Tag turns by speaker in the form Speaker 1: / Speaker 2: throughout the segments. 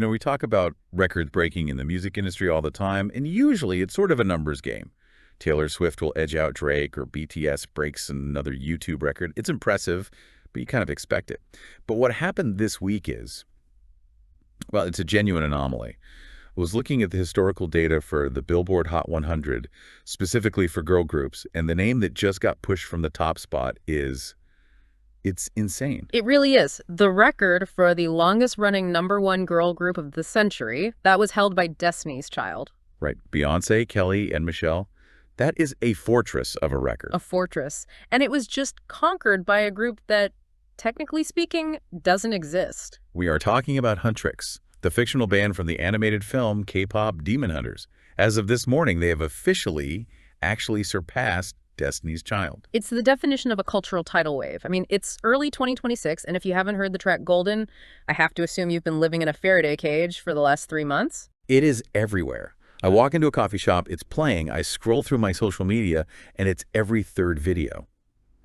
Speaker 1: We talk about record breaking in the music industry all the time, and usually it's sort of a numbers game. Taylor Swift will edge out Drake, or BTS breaks another YouTube record. It's impressive, but you kind of expect it. But what happened this week is, well, it's a genuine anomaly. I was looking at the historical data for the Billboard Hot 100, specifically for girl groups, and the name that just got pushed from the top spot it's insane.
Speaker 2: It really is. The record for the longest-running #1 girl group of the century, that was held by Destiny's Child.
Speaker 1: Right. Beyonce, Kelly, and Michelle. That is a fortress of a record.
Speaker 2: A fortress. And it was just conquered by a group that, technically speaking, doesn't exist.
Speaker 1: We are talking about Huntrix, the fictional band from the animated film K-pop Demon Hunters. As of this morning, they have officially actually surpassed Destiny's Child.
Speaker 2: It's the definition of a cultural tidal wave. I mean, it's early 2026, and if you haven't heard the track Golden, I have to assume you've been living in a Faraday cage for the last 3 months.
Speaker 1: It is everywhere. I walk into a coffee shop, it's playing, I scroll through my social media, and it's every third video.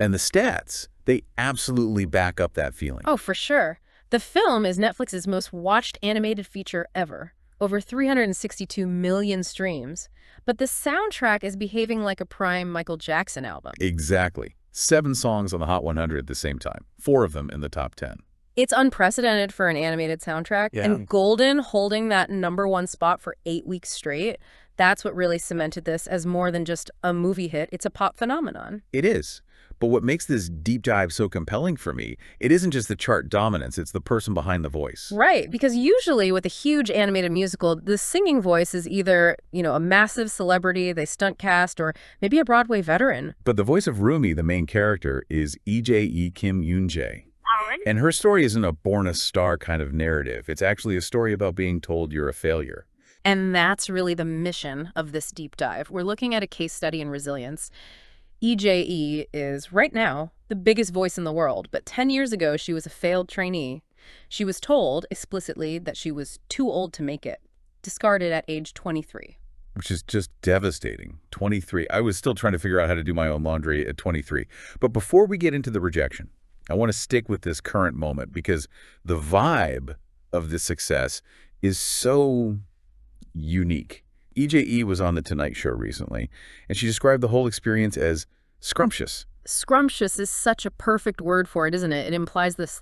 Speaker 1: And the stats, they absolutely back up that feeling.
Speaker 2: Oh, for sure. The film is Netflix's most watched animated feature ever. Over 362 million streams. But the soundtrack is behaving like a prime Michael Jackson album.
Speaker 1: Exactly. 7 songs on the Hot 100 at the same time. 4 of them in the top 10.
Speaker 2: It's unprecedented for an animated soundtrack.
Speaker 1: Yeah.
Speaker 2: And Golden holding that #1 spot for 8 weeks straight, that's what really cemented this as more than just a movie hit. It's a pop phenomenon.
Speaker 1: It is. But what makes this deep dive so compelling for me, it isn't just the chart dominance, it's the person behind the voice.
Speaker 2: Right, because usually with a huge animated musical, the singing voice is either, a massive celebrity, they stunt cast, or maybe a Broadway veteran.
Speaker 1: But the voice of Rumi, the main character, is EJAE Kim Eun Jae. And her story isn't a born a star kind of narrative. It's actually a story about being told you're a failure.
Speaker 2: And that's really the mission of this deep dive. We're looking at a case study in resilience. EJAE is, right now, the biggest voice in the world, but 10 years ago, she was a failed trainee. She was told, explicitly, that she was too old to make it, discarded at age 23.
Speaker 1: Which is just devastating. 23. I was still trying to figure out how to do my own laundry at 23. But before we get into the rejection, I want to stick with this current moment because the vibe of this success is so unique. EJE was on The Tonight Show recently, and she described the whole experience as scrumptious.
Speaker 2: Scrumptious is such a perfect word for it, isn't it? It implies this,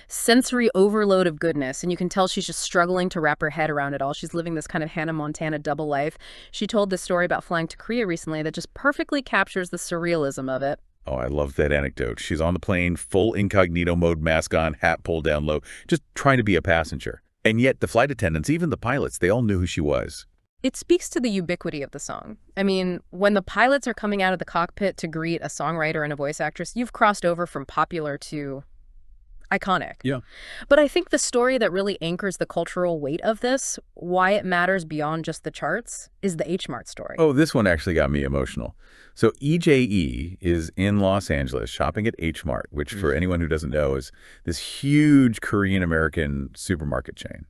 Speaker 2: sensory overload of goodness, and you can tell she's just struggling to wrap her head around it all. She's living this kind of Hannah Montana double life. She told this story about flying to Korea recently that just perfectly captures the surrealism of it.
Speaker 1: Oh, I love that anecdote. She's on the plane, full incognito mode, mask on, hat pulled down low, just trying to be a passenger. And yet the flight attendants, even the pilots, they all knew who she was.
Speaker 2: It speaks to the ubiquity of the song. I mean, when the pilots are coming out of the cockpit to greet a songwriter and a voice actress, you've crossed over from popular to iconic.
Speaker 1: Yeah.
Speaker 2: But I think the story that really anchors the cultural weight of this, why it matters beyond just the charts, is the H Mart story.
Speaker 1: Oh, this one actually got me emotional. So EJE is in Los Angeles shopping at H Mart, which for anyone who doesn't know is this huge Korean-American supermarket chain.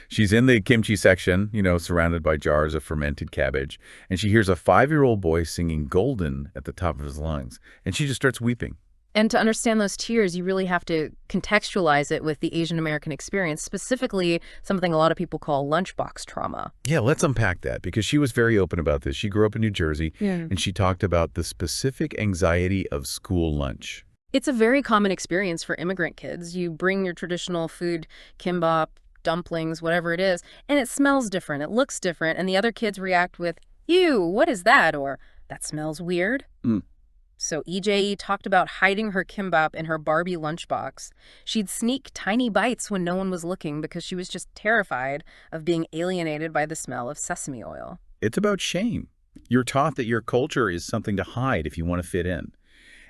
Speaker 1: She's in the kimchi section, surrounded by jars of fermented cabbage, and she hears a 5-year-old boy singing Golden at the top of his lungs, and she just starts weeping.
Speaker 2: And to understand those tears, you really have to contextualize it with the Asian American experience, specifically something a lot of people call lunchbox trauma.
Speaker 1: Yeah, let's unpack that, because she was very open about this. She grew up in New Jersey, and she talked about the specific anxiety of school lunch.
Speaker 2: It's a very common experience for immigrant kids. You bring your traditional food, kimbap, dumplings, whatever it is, and it smells different, it looks different, and the other kids react with, "Ew, what is that?" or "That smells weird." So EJE talked about hiding her kimbap in her Barbie lunchbox. She'd sneak tiny bites when no one was looking because she was just terrified of being alienated by the smell of sesame oil.
Speaker 1: It's about shame. You're taught that your culture is something to hide if you want to fit in.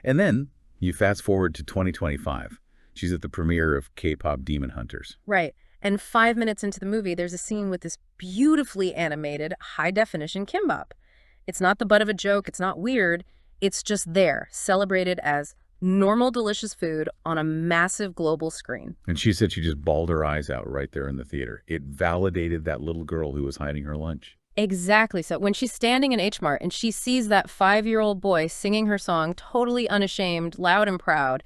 Speaker 1: And then you fast forward to 2025. She's at the premiere of K-pop Demon Hunters.
Speaker 2: Right. And 5 minutes into the movie, there's a scene with this beautifully animated, high-definition kimbap. It's not the butt of a joke. It's not weird. It's just there, celebrated as normal, delicious food on a massive global screen.
Speaker 1: And she said she just bawled her eyes out right there in the theater. It validated that little girl who was hiding her lunch.
Speaker 2: Exactly. So when she's standing in H Mart and she sees that 5-year-old boy singing her song, totally unashamed, loud and proud,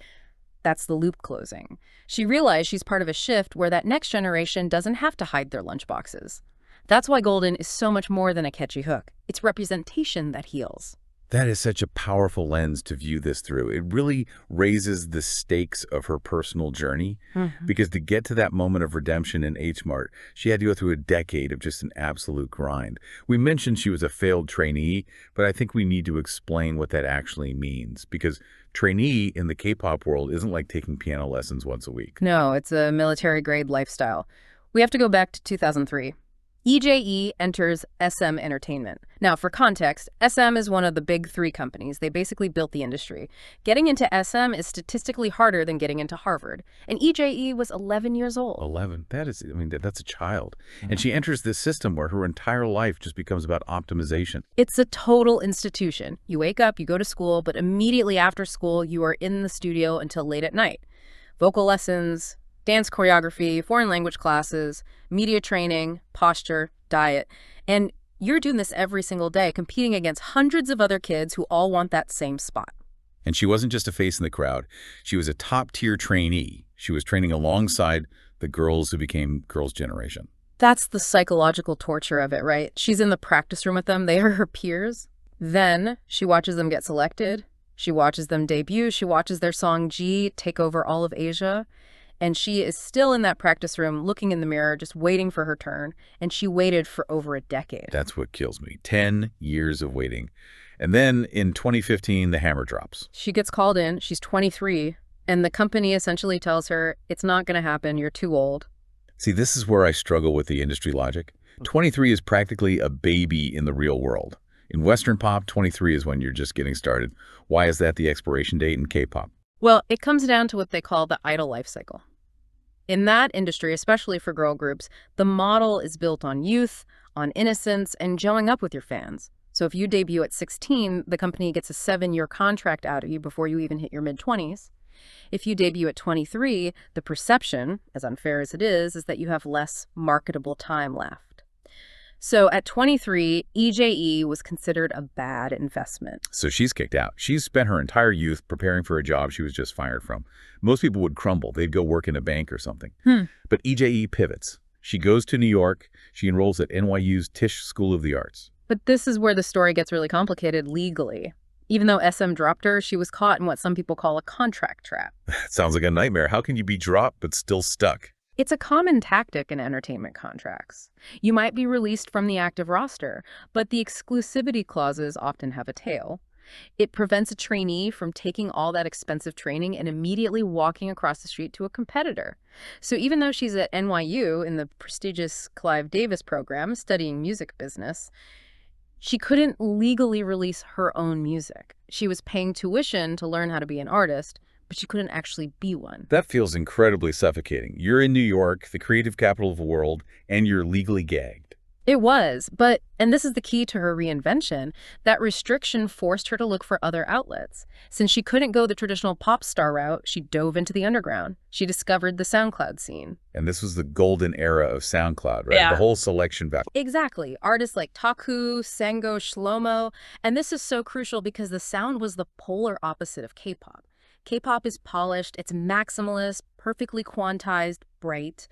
Speaker 2: That's the loop closing. She realized she's part of a shift where that next generation doesn't have to hide their lunchboxes. That's why Golden is so much more than a catchy hook. It's representation that heals.
Speaker 1: That is such a powerful lens to view this through. It really raises the stakes of her personal journey, because to get to that moment of redemption in H Mart, she had to go through a decade of just an absolute grind. We mentioned she was a failed trainee, but I think we need to explain what that actually means, because trainee in the K-pop world isn't like taking piano lessons once a week.
Speaker 2: No, it's a military-grade lifestyle. We have to go back to 2003. EJAE enters SM Entertainment. Now, for context, SM is one of the big three companies. They basically built the industry. Getting into SM is statistically harder than getting into Harvard. And EJAE was 11 years old.
Speaker 1: 11. That is, I mean, that's a child. And she enters this system where her entire life just becomes about optimization.
Speaker 2: It's a total institution. You wake up, you go to school, but immediately after school, you are in the studio until late at night. Vocal lessons, dance choreography, foreign language classes, media training, posture, diet. And you're doing this every single day, competing against hundreds of other kids who all want that same spot.
Speaker 1: And she wasn't just a face in the crowd. She was a top-tier trainee. She was training alongside the girls who became Girls' Generation.
Speaker 2: That's the psychological torture of it, right? She's in the practice room with them. They are her peers. Then she watches them get selected. She watches them debut. She watches their song G take over all of Asia. And she is still in that practice room, looking in the mirror, just waiting for her turn. And she waited for over a decade.
Speaker 1: That's what kills me. 10 years of waiting. And then in 2015, the hammer drops.
Speaker 2: She gets called in. She's 23. And the company essentially tells her, it's not going to happen. You're too old.
Speaker 1: See, this is where I struggle with the industry logic. 23 is practically a baby in the real world. In Western pop, 23 is when you're just getting started. Why is that the expiration date in K-pop?
Speaker 2: Well, it comes down to what they call the idol life cycle. In that industry, especially for girl groups, the model is built on youth, on innocence, and showing up with your fans. So if you debut at 16, the company gets a 7-year contract out of you before you even hit your mid-20s. If you debut at 23, the perception, as unfair as it is that you have less marketable time left. So at 23, EJE was considered a bad investment.
Speaker 1: So she's kicked out. She's spent her entire youth preparing for a job she was just fired from. Most people would crumble. They'd go work in a bank or something. But EJE pivots. She goes to New York. She enrolls at NYU's Tisch School of the Arts.
Speaker 2: But this is where the story gets really complicated legally. Even though SM dropped her, she was caught in what some people call a contract trap.
Speaker 1: That sounds like a nightmare. How can you be dropped but still stuck?
Speaker 2: It's a common tactic in entertainment contracts. You might be released from the active roster, but the exclusivity clauses often have a tail. It prevents a trainee from taking all that expensive training and immediately walking across the street to a competitor. So even though she's at NYU in the prestigious Clive Davis program studying music business, she couldn't legally release her own music. She was paying tuition to learn how to be an artist, but she couldn't actually be one.
Speaker 1: That feels incredibly suffocating. You're in New York, the creative capital of the world, and you're legally gagged.
Speaker 2: It was, but, and this is the key to her reinvention, that restriction forced her to look for other outlets. Since she couldn't go the traditional pop star route, she dove into the underground. She discovered the SoundCloud scene.
Speaker 1: And this was the golden era of SoundCloud, right?
Speaker 2: Yeah.
Speaker 1: The whole selection back.
Speaker 2: Exactly. Artists like Taku, Sengo, Shlomo. And this is so crucial because the sound was the polar opposite of K-pop. K-pop is polished, it's maximalist, perfectly quantized, bright.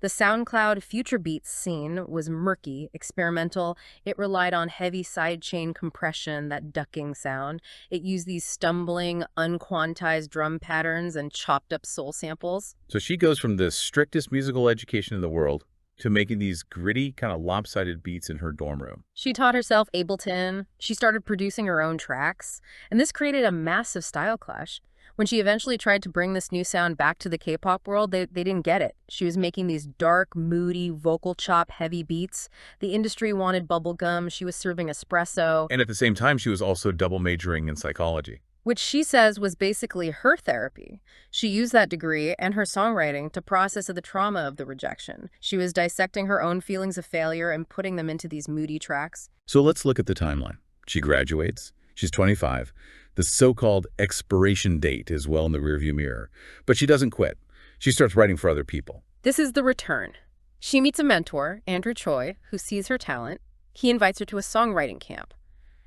Speaker 2: The SoundCloud future beats scene was murky, experimental. It relied on heavy sidechain compression, that ducking sound. It used these stumbling, unquantized drum patterns and chopped up soul samples.
Speaker 1: So she goes from the strictest musical education in the world to making these gritty, kind of lopsided beats in her dorm room.
Speaker 2: She taught herself Ableton. She started producing her own tracks. And this created a massive style clash. When she eventually tried to bring this new sound back to the K-pop world, they didn't get it. She was making these dark, moody, vocal chop heavy beats. The industry wanted bubblegum. She was serving espresso.
Speaker 1: And at the same time, she was also double majoring in psychology.
Speaker 2: Which she says was basically her therapy. She used that degree and her songwriting to process the trauma of the rejection. She was dissecting her own feelings of failure and putting them into these moody tracks.
Speaker 1: So let's look at the timeline. She graduates. She's 25. The so-called expiration date is well in the rearview mirror. But she doesn't quit. She starts writing for other people.
Speaker 2: This is the return. She meets a mentor, Andrew Choi, who sees her talent. He invites her to a songwriting camp.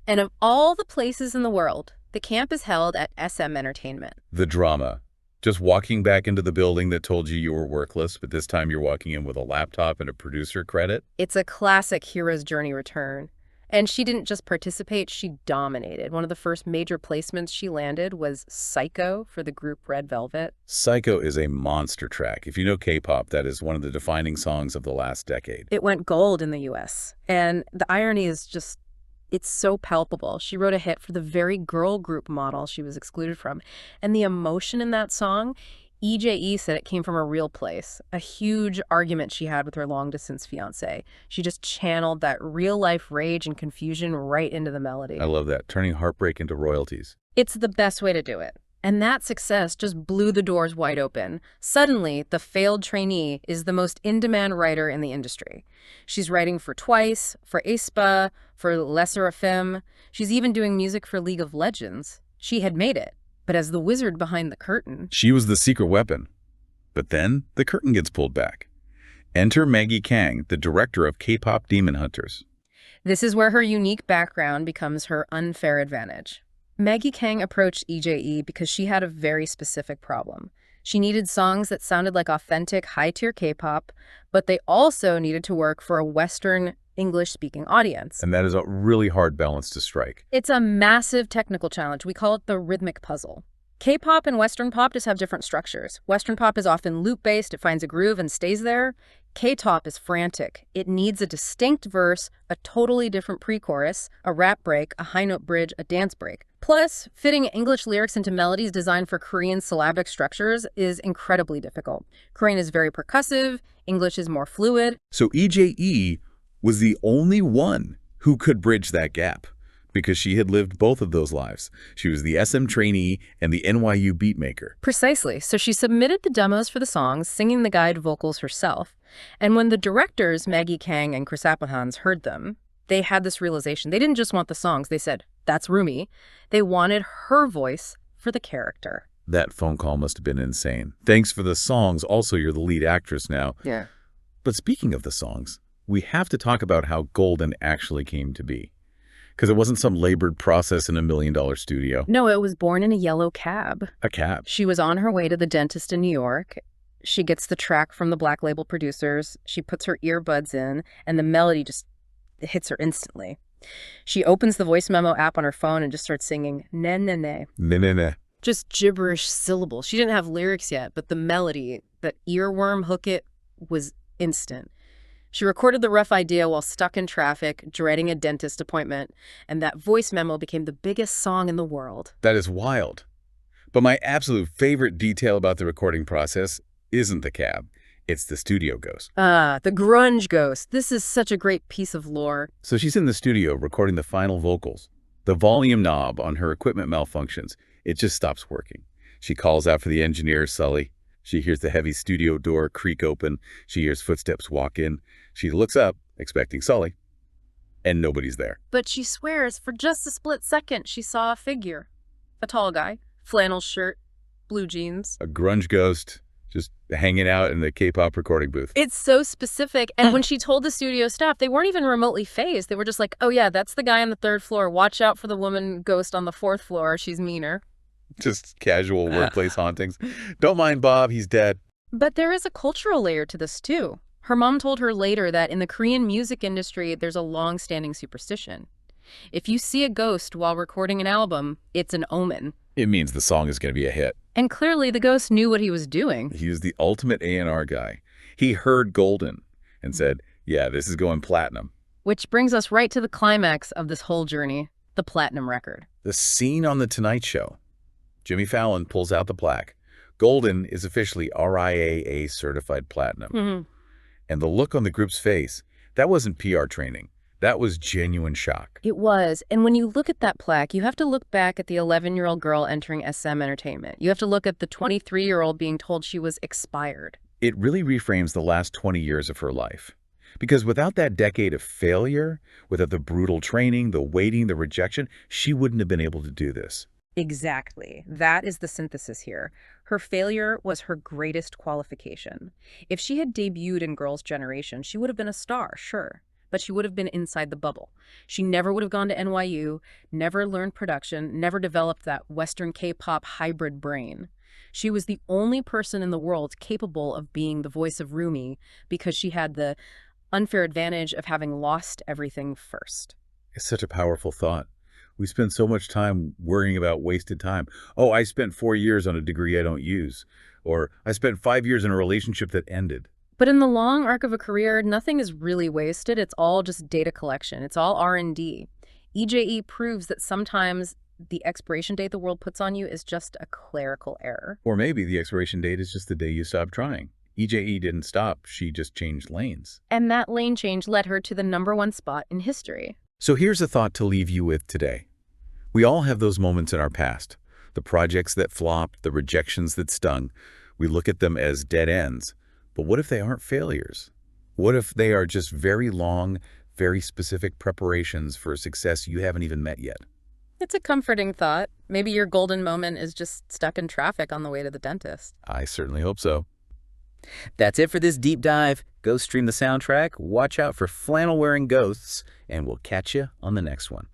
Speaker 2: And of all the places in the world, the camp is held at SM Entertainment.
Speaker 1: The drama. Just walking back into the building that told you you were workless, but this time you're walking in with a laptop and a producer credit?
Speaker 2: It's a classic hero's journey return. And she didn't just participate, she dominated. One of the first major placements she landed was Psycho for the group Red Velvet.
Speaker 1: Psycho is a monster track. If you know K-pop, that is one of the defining songs of the last decade.
Speaker 2: It went gold in the US. And the irony is just, it's so palpable. She wrote a hit for the very girl group model she was excluded from. And the emotion in that song, EJAE said it came from a real place, a huge argument she had with her long-distance fiancé. She just channeled that real-life rage and confusion right into the melody.
Speaker 1: I love that, turning heartbreak into royalties.
Speaker 2: It's the best way to do it. And that success just blew the doors wide open. Suddenly, the failed trainee is the most in-demand writer in the industry. She's writing for Twice, for aespa, for Les Seraphim. She's even doing music for League of Legends. She had made it. But as the wizard behind the curtain...
Speaker 1: She was the secret weapon. But then the curtain gets pulled back. Enter Maggie Kang, the director of K-pop Demon Hunters.
Speaker 2: This is where her unique background becomes her unfair advantage. Maggie Kang approached EJAE because she had a very specific problem. She needed songs that sounded like authentic, high-tier K-pop, but they also needed to work for a Western English-speaking audience.
Speaker 1: And that is a really hard balance to strike.
Speaker 2: It's a massive technical challenge. We call it the rhythmic puzzle. K-pop and Western pop just have different structures. Western pop is often loop-based. It finds a groove and stays there. K-pop is frantic. It needs a distinct verse, a totally different pre-chorus, a rap break, a high-note bridge, a dance break. Plus, fitting English lyrics into melodies designed for Korean syllabic structures is incredibly difficult. Korean is very percussive. English is more fluid.
Speaker 1: So EJAE was the only one who could bridge that gap because she had lived both of those lives. She was the SM trainee and the NYU beatmaker.
Speaker 2: Precisely. So she submitted the demos for the songs, singing the guide vocals herself. And when the directors, Maggie Kang and Chris Apahans, heard them, they had this realization. They didn't just want the songs. They said, that's Rumi. They wanted her voice for the character.
Speaker 1: That phone call must have been insane. Thanks for the songs. Also, you're the lead actress now.
Speaker 2: Yeah.
Speaker 1: But speaking of the songs, we have to talk about how Golden actually came to be. Because it wasn't some labored process in $1 million studio.
Speaker 2: No, it was born in a yellow cab.
Speaker 1: A cab.
Speaker 2: She was on her way to the dentist in New York. She gets the track from the Black Label producers. She puts her earbuds in, and the melody just hits her instantly. She opens the voice memo app on her phone and just starts singing, ne, ne, ne.
Speaker 1: Ne, ne, ne.
Speaker 2: Just gibberish syllables. She didn't have lyrics yet, but the melody, that earworm hook it, was instant. She recorded the rough idea while stuck in traffic, dreading a dentist appointment, and that voice memo became the biggest song in the world.
Speaker 1: That is wild. But my absolute favorite detail about the recording process isn't the cab. It's the studio ghost.
Speaker 2: The grunge ghost. This is such a great piece of lore.
Speaker 1: So she's in the studio recording the final vocals. The volume knob on her equipment malfunctions. It just stops working. She calls out for the engineer, Sully. She hears the heavy studio door creak open. She hears footsteps walk in. She looks up, expecting Sully, and nobody's there.
Speaker 2: But she swears for just a split second she saw a figure. A tall guy, flannel shirt, blue jeans.
Speaker 1: A grunge ghost just hanging out in the K-pop recording booth.
Speaker 2: It's so specific. And when she told the studio staff, they weren't even remotely fazed. They were just like, oh yeah, that's the guy on the 3rd floor. Watch out for the woman ghost on the 4th floor. She's meaner.
Speaker 1: Just casual workplace hauntings. Don't mind Bob, he's dead.
Speaker 2: But there is a cultural layer to this too. Her mom told her later that in the Korean music industry, there's a long-standing superstition. If you see a ghost while recording an album, it's an omen.
Speaker 1: It means the song is going to be a hit.
Speaker 2: And clearly the ghost knew what he was doing.
Speaker 1: He was the ultimate A&R guy. He heard Golden and said, yeah, this is going platinum.
Speaker 2: Which brings us right to the climax of this whole journey, the platinum record.
Speaker 1: The scene on The Tonight Show. Jimmy Fallon pulls out the plaque. Golden is officially RIAA certified platinum.
Speaker 2: Mm-hmm.
Speaker 1: And the look on the group's face, that wasn't PR training. That was genuine shock.
Speaker 2: It was. And when you look at that plaque, you have to look back at the 11-year-old girl entering SM Entertainment. You have to look at the 23-year-old being told she was expired.
Speaker 1: It really reframes the last 20 years of her life. Because without that decade of failure, without the brutal training, the waiting, the rejection, she wouldn't have been able to do this.
Speaker 2: Exactly. That is the synthesis here. Her failure was her greatest qualification. If she had debuted in Girls' Generation, she would have been a star, sure. But she would have been inside the bubble. She never would have gone to NYU, never learned production, never developed that Western K-pop hybrid brain. She was the only person in the world capable of being the voice of Rumi because she had the unfair advantage of having lost everything first.
Speaker 1: It's such a powerful thought. We spend so much time worrying about wasted time. Oh, I spent 4 years on a degree I don't use. Or I spent 5 years in a relationship that ended.
Speaker 2: But in the long arc of a career, nothing is really wasted. It's all just data collection. It's all R&D. EJE proves that sometimes the expiration date the world puts on you is just a clerical error.
Speaker 1: Or maybe the expiration date is just the day you stopped trying. EJE didn't stop, she just changed lanes.
Speaker 2: And that lane change led her to the #1 spot in history.
Speaker 1: So here's a thought to leave you with today. We all have those moments in our past. The projects that flopped, the rejections that stung. We look at them as dead ends. But what if they aren't failures? What if they are just very long, very specific preparations for a success you haven't even met yet?
Speaker 2: It's a comforting thought. Maybe your golden moment is just stuck in traffic on the way to the dentist.
Speaker 1: I certainly hope so.
Speaker 3: That's it for this deep dive. Go stream the soundtrack, watch out for flannel-wearing ghosts, and we'll catch you on the next one.